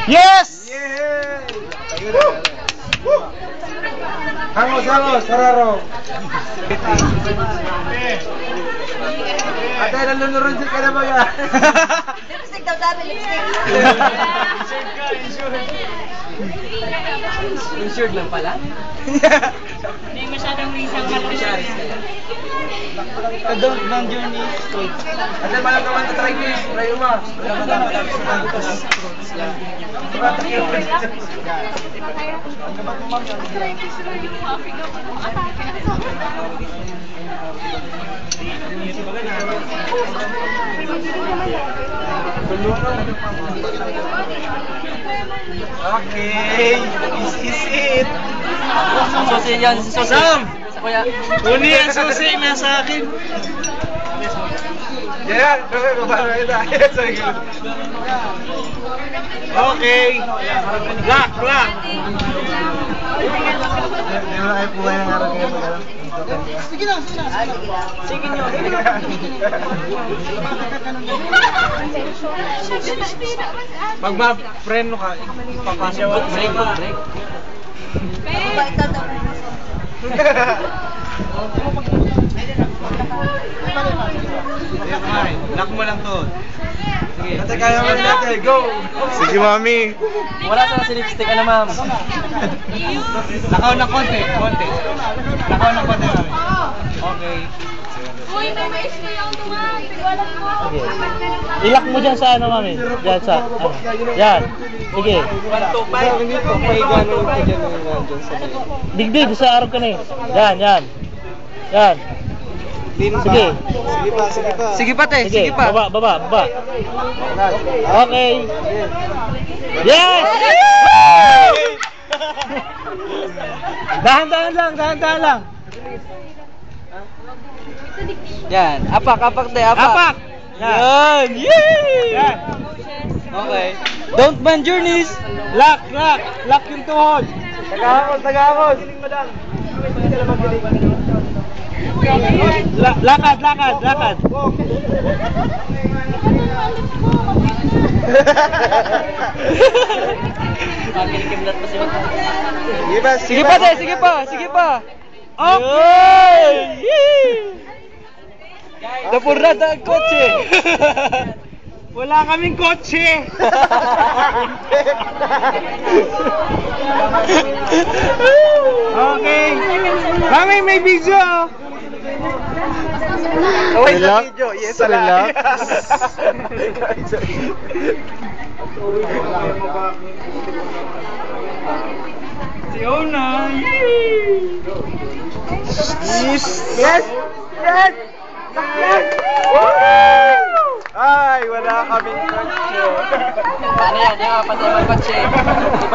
Yes! Yay! Hangos, sararo. Ate, nalunurunsit ka na ba ya? Lipstick daw dami, lipstick. Insured lang pala? Hindi masyadong isang malusog. Don't man journey. Ate, malang ka man na try this. Try mo. Okay, this is it. Susi yan, susi. Sam! Sa kuya. Uni ang susi na sa akin. Yeah, Okay. Lock. Sige nyo. Pag ma-friend ka, ipapasya mo. Break. Ba, ikaw daw. Lock mo lang to. Sige. Ate, kaya mo natin. Go! Sige, mami. Wala sa lipstick, ano ma'am? Nakaw ng konti. Nakaw ng konti, mami. Okay. Uy, may mais ko yung tuwan. Tigwalan mo. Ilak mo dyan sa ano, mami. Dyan sa, ano. Yan. Sige. 1, 2, 5. Hindi po, may gano'n ko dyan dyan sa Digdig, sa araw ka na eh. Yan. Sige. Sige pa, te. Sige, baba. Okay. Yes! Dahan-dahan lang. Yan. Apak, te. Apak! Yan. Yay! Yan. Okay. Don't ban journeys. Lock yung tuhod. Tagahakos. Lakad. Pagkilikimlat pa siya. Sige pa. Sige pa. Okay! Napurada ang kotse. Wala kaming kotse. Okay. Mami, may video. Wait sa video. Yes, Relax. Si Ona. Yes! Ay, wala kaming kotse. Ano yan? Yung kapatid ng kotse. Ibalik